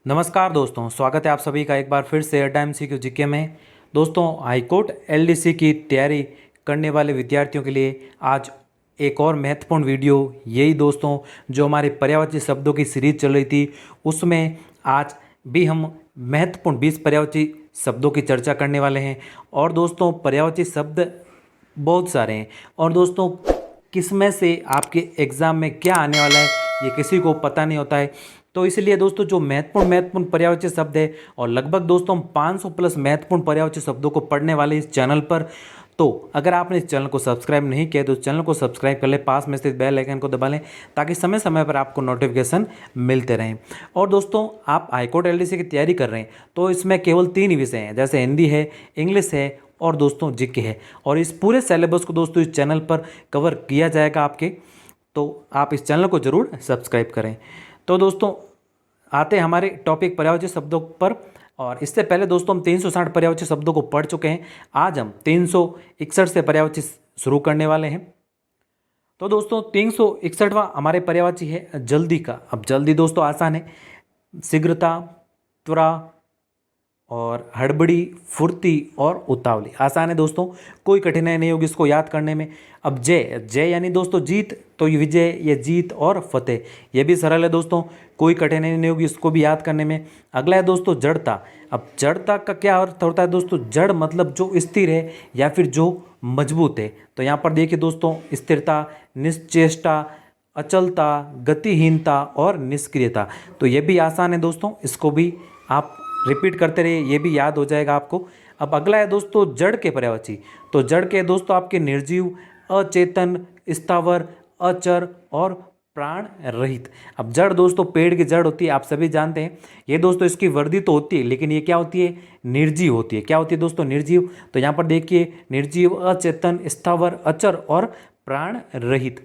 नमस्कार दोस्तों, स्वागत है आप सभी का एक बार फिर से एयर टाइम सीक्यू जीके में। दोस्तों, हाईकोर्ट एलडीसी की तैयारी करने वाले विद्यार्थियों के लिए आज एक और महत्वपूर्ण वीडियो यही दोस्तों, जो हमारे पर्यायवाची शब्दों की सीरीज चल रही थी उसमें आज भी हम महत्वपूर्ण 20 पर्यायवाची शब्दों की चर्चा करने वाले हैं। और दोस्तों, पर्यायवाची शब्द बहुत सारे हैं और दोस्तों किसमें से आपके एग्ज़ाम में क्या आने वाला है ये किसी को पता नहीं होता है। तो इसलिए दोस्तों जो महत्वपूर्ण पर्यायवाची शब्द है और लगभग दोस्तों हम 500 प्लस महत्वपूर्ण पर्यायवाची शब्दों को पढ़ने वाले इस चैनल पर। तो अगर आपने इस चैनल को सब्सक्राइब नहीं किया तो इस चैनल को सब्सक्राइब कर लें, पास में स्थित बेल आइकन को दबा लें ताकि समय समय पर आपको नोटिफिकेशन मिलते रहें। और दोस्तों आप हाईकोर्ट एलडीसी की तैयारी कर रहे हैं तो इसमें केवल 3 विषय हैं, जैसे हिंदी है, इंग्लिश है और दोस्तों जीके है। और इस पूरे सिलेबस को दोस्तों इस चैनल पर कवर किया जाएगा आपके, तो आप इस चैनल को ज़रूर सब्सक्राइब करें। तो दोस्तों आते हैं हमारे टॉपिक पर्यायवाची शब्दों पर। और इससे पहले दोस्तों हम 360 पर्यायवाची शब्दों को पढ़ चुके हैं। आज हम 361 से पर्यायवाची शुरू करने वाले हैं। तो दोस्तों 361वां हमारे पर्यायवाची है जल्दी का। अब जल्दी दोस्तों आसान है, शीघ्रता, त्वरा और हड़बड़ी, फुर्ती और उतावली। आसान है दोस्तों, कोई कठिनाई नहीं होगी इसको याद करने में। अब जय, जय यानी दोस्तों जीत, तो ये विजय, ये जीत और फतेह, ये भी सरल है दोस्तों, कोई कठिनाई नहीं होगी इसको भी याद करने में। अगला है दोस्तों जड़ता। अब जड़ता का क्या अर्थ होता है दोस्तों? जड़ मतलब जो स्थिर है या फिर जो मजबूत है। तो यहाँ पर देखिए दोस्तों, स्थिरता, निश्चेष्टा, अचलता, गतिहीनता और निष्क्रियता। तो ये भी आसान है दोस्तों, इसको भी आप रिपीट करते रहिए, ये भी याद हो जाएगा आपको। अब अगला है दोस्तों जड़ के पर्यायवाची। तो जड़ के दोस्तों आपके निर्जीव, अचेतन, स्थावर, अचर और प्राण रहित। अब जड़ दोस्तों पेड़ की जड़ होती है, आप सभी जानते हैं। ये दोस्तों इसकी वर्दी तो होती है लेकिन ये क्या होती है? निर्जीव होती है। क्या होती है दोस्तों? निर्जीव। तो यहाँ पर देखिए निर्जीव, अचेतन, स्थावर, अचर और प्राण रहित।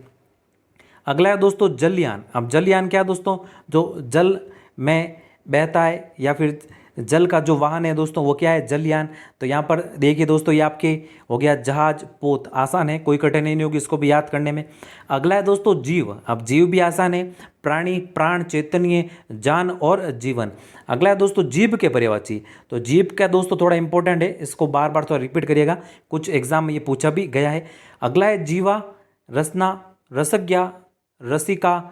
अगला है दोस्तों जलयान। अब जलयान क्या है दोस्तों? जो जल में बहता है या फिर जल का जो वाहन है दोस्तों वो क्या है? जलयान। तो यहाँ पर देखिए दोस्तों ये आपके हो गया जहाज, पोत। आसान है, कोई कठिनाई नहीं होगी इसको भी याद करने में। अगला है दोस्तों जीव। अब जीव भी आसान है, प्राणी, प्राण, चैतन्य, जान और जीवन। अगला है दोस्तों जीभ के पर्यायवाची। तो जीभ का दोस्तों थोड़ा इंपॉर्टेंट है, इसको बार बार थोड़ा रिपीट करिएगा, कुछ एग्जाम में ये पूछा भी गया है। अगला है जीवा, रसना, रसज्ञा, रसिका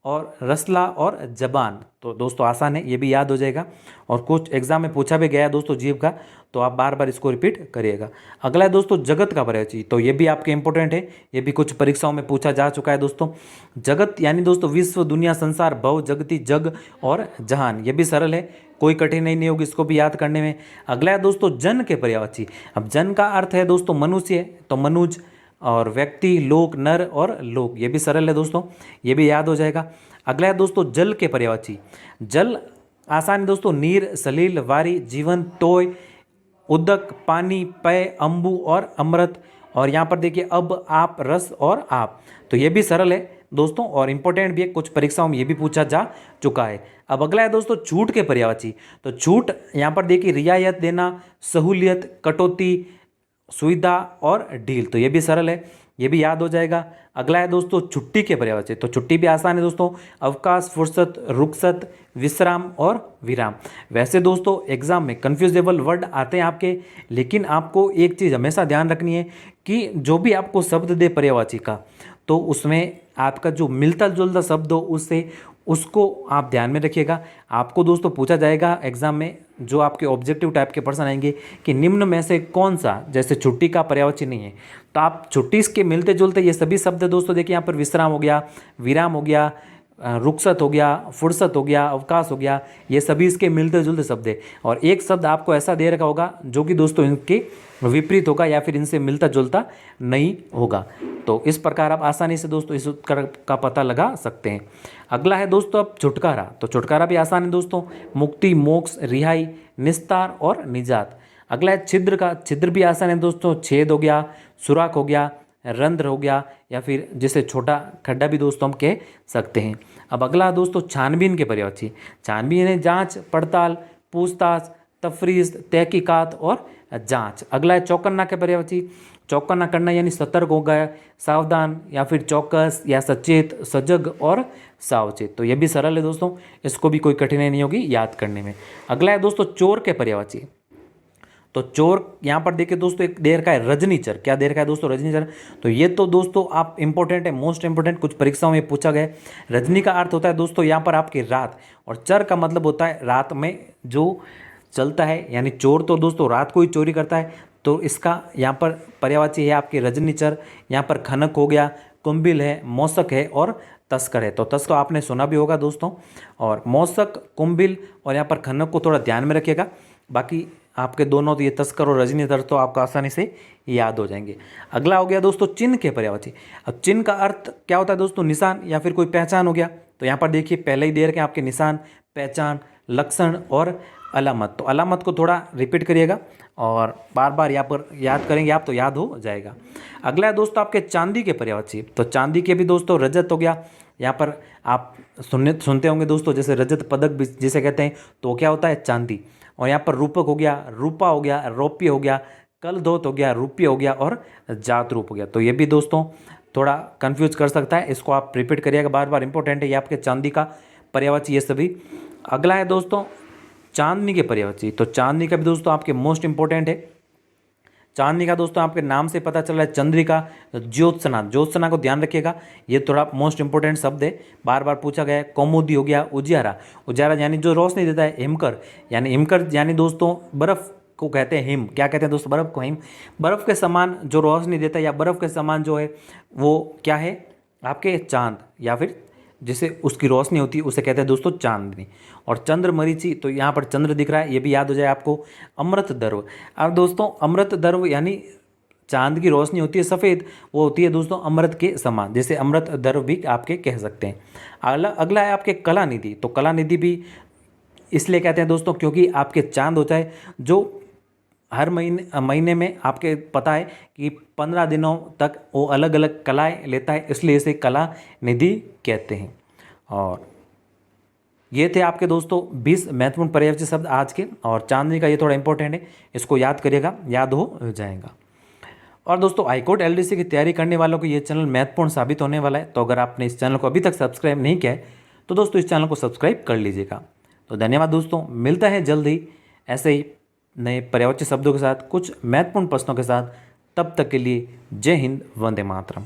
और रसला और जबान। तो दोस्तों आसान है, ये भी याद हो जाएगा और कुछ एग्जाम में पूछा भी गया है दोस्तों जीव का, तो आप बार बार इसको रिपीट करिएगा। अगला है दोस्तों जगत का पर्यायवाची। तो ये भी आपके इंपॉर्टेंट है, ये भी कुछ परीक्षाओं में पूछा जा चुका है दोस्तों। जगत यानी दोस्तों विश्व, दुनिया, संसार, भव, जगती, जग और जहान। ये भी सरल है, कोई कठिनाई नहीं होगी इसको भी याद करने में। अगला है दोस्तों जन के पर्यायवाची। अब जन का अर्थ है दोस्तों मनुष्य, तो मनुज और व्यक्ति, लोक, नर और लोक। ये भी सरल है दोस्तों, ये भी याद हो जाएगा। अगला है दोस्तों जल के पर्यायवाची। जल आसान है दोस्तों, नीर, सलील, वारी, जीवन, टोय, उदक, पानी, पेय, अम्बु और अमृत। और यहाँ पर देखिए अब, आप, रस और आप। तो ये भी सरल है दोस्तों और इम्पोर्टेंट भी है, कुछ परीक्षाओं में ये भी पूछा जा चुका है। अब अगला है दोस्तों छूट के पर्यायवाची। तो छूट यहाँ पर देखिए रियायत देना, सहूलियत, कटौती, सुविधा और ढील। तो ये भी सरल है, ये भी याद हो जाएगा। अगला है दोस्तों छुट्टी के पर्यायवाची। तो छुट्टी भी आसान है दोस्तों, अवकाश, फुर्सत, रुखसत, विश्राम और विराम। वैसे दोस्तों एग्जाम में कन्फ्यूजेबल वर्ड आते हैं आपके, लेकिन आपको एक चीज़ हमेशा ध्यान रखनी है कि जो भी आपको शब्द दे पर्यायवाची का, तो उसमें आपका जो मिलता जुलता शब्द हो उससे उसको आप ध्यान में रखिएगा। आपको दोस्तों पूछा जाएगा एग्जाम में, जो आपके ऑब्जेक्टिव टाइप के पर्सन आएंगे कि निम्न में से कौन सा, जैसे छुट्टी का पर्यायवाची नहीं है तो आप छुट्टी इसके मिलते जुलते ये सभी शब्द दोस्तों देखिए यहाँ पर विश्राम हो गया, विराम हो गया, रुखसत हो गया, फुर्सत हो गया, अवकाश हो गया, ये सभी इसके मिलते जुलते शब्द है। और एक शब्द आपको ऐसा दे रखा होगा जो कि दोस्तों इनके विपरीत होगा या फिर इनसे मिलता जुलता नहीं होगा। तो इस प्रकार आप आसानी से दोस्तों इस उत्तर का पता लगा सकते हैं। अगला है दोस्तों अब छुटकारा। तो छुटकारा भी आसान है दोस्तों, मुक्ति, मोक्ष, रिहाई, निस्तार और निजात। अगला है छिद्र का। छिद्र भी आसान है दोस्तों, छेद हो गया, सुराख हो गया, रंध्र हो गया या फिर जिसे छोटा खड्डा भी दोस्तों हम कह सकते हैं। अब अगला दोस्तों छानबीन के पर्यायवाची। छानबीन है जांच, पड़ताल, पूछताछ, तफरीज, तहकीकात और जांच। अगला है चौकन्ना के पर्यायवाची। चौका ना करना यानी सतर्क हो गया, सावधान या फिर चौकस या सचेत, सजग और सावचेत। तो ये भी सरल है दोस्तों, इसको भी कोई कठिनाई नहीं होगी याद करने में। अगला है दोस्तों चोर के पर्यायवाची। तो चोर यहाँ पर देखिए दोस्तों एक देर का है रजनीचर। क्या देर का है दोस्तों? रजनीचर। तो ये तो दोस्तों आप इंपॉर्टेंट है, मोस्ट इंपॉर्टेंट, कुछ परीक्षाओं में पूछा गया है। रजनी का अर्थ होता है दोस्तों यहाँ पर आपकी रात, और चर का मतलब होता है रात में जो चलता है, यानी चोर तो दोस्तों रात को ही चोरी करता है। तो इसका यहाँ पर पर्यायवाची है आपकी रजनीचर। यहाँ पर खनक हो गया, कुंभिल है, मौसक है और तस्कर है। तो तस्कर आपने सुना भी होगा दोस्तों। और मौसक, कुंभिल और यहाँ पर खनक को थोड़ा ध्यान में रखिएगा। बाकी आपके दोनों तो ये तस्कर और रजनीधर तो आपको आसानी से याद हो जाएंगे। अगला हो गया दोस्तों चिन्ह के पर्यायवाची। अब चिन्ह का अर्थ क्या होता है दोस्तों? निशान या फिर कोई पहचान हो गया। तो यहाँ पर देखिए पहले ही दे रखे हैं आपके निशान, पहचान, लक्षण और अलामत। तो अलामत को थोड़ा रिपीट करिएगा और बार बार यहाँ पर याद करेंगे आप तो याद हो जाएगा। अगला है दोस्तों आपके चांदी के पर्यायवाची। तो चांदी के भी दोस्तों रजत हो गया। यहाँ पर आप सुनते होंगे दोस्तों, जैसे रजत पदक भी जिसे कहते हैं, तो क्या होता है? चांदी। और यहाँ पर रूपक हो गया, रूपा हो गया, रौप्य हो गया, कलधोत हो गया, रूप्य हो गया और जात रूप हो गया। तो ये भी दोस्तों थोड़ा कंफ्यूज कर सकता है, इसको आप रिपीट करिएगा बार बार, इंपॉर्टेंट है ये आपके चांदी का पर्यायवाची ये सभी। अगला है दोस्तों चांदनी के पर्यायवाची। तो चांदनी का भी दोस्तों आपके मोस्ट इंपॉर्टेंट है। चांदनी का दोस्तों आपके नाम से पता चल रहा है, चंद्रिका, ज्योत्सना। ज्योत्सना को ध्यान रखिएगा, ये थोड़ा मोस्ट इंपॉर्टेंट शब्द है, बार बार पूछा गया है। कौमुदी हो गया, उजियारा। उजियारा यानी जो रोशनी देता है। हिमकर यानी दोस्तों बर्फ को कहते हैं हिम। क्या कहते हैं दोस्तों? बर्फ को हिम। बर्फ के समान जो रोशनी देता है या बर्फ के समान जो है वो क्या है? आपके चांद, या फिर जिसे उसकी रोशनी होती है उसे कहते हैं दोस्तों चांदनी। और चंद्र मरीचि, तो यहाँ पर चंद्र दिख रहा है, ये भी याद हो जाए आपको। अमृत दर्व। अब दोस्तों अमृत दर्व यानी चांद की रोशनी होती है सफ़ेद, वो होती है दोस्तों अमृत के समान, जैसे अमृत दर्व भी आपके कह सकते हैं। अगला है आपके कला निधि। तो कला निधि भी इसलिए कहते हैं दोस्तों क्योंकि आपके चांद होता है जो हर महीने में आपके पता है कि 15 दिनों तक वो अलग अलग कलाएं लेता है, इसलिए इसे कला निधि कहते हैं। और ये थे आपके दोस्तों 20 महत्वपूर्ण पर्यायवाची शब्द आज के। और चांदनी का ये थोड़ा इंपॉर्टेंट है, इसको याद करिएगा, याद हो जाएगा। और दोस्तों हाईकोर्ट एलडीसी की तैयारी करने वालों को ये चैनल महत्वपूर्ण साबित होने वाला है। तो अगर आपने इस चैनल को अभी तक सब्सक्राइब नहीं किया है तो दोस्तों इस चैनल को सब्सक्राइब कर लीजिएगा। तो धन्यवाद दोस्तों, मिलता है जल्द ही ऐसे ही नए पर्यायवाची शब्दों के साथ, कुछ महत्वपूर्ण प्रश्नों के साथ। तब तक के लिए जय हिंद, वंदे मातरम।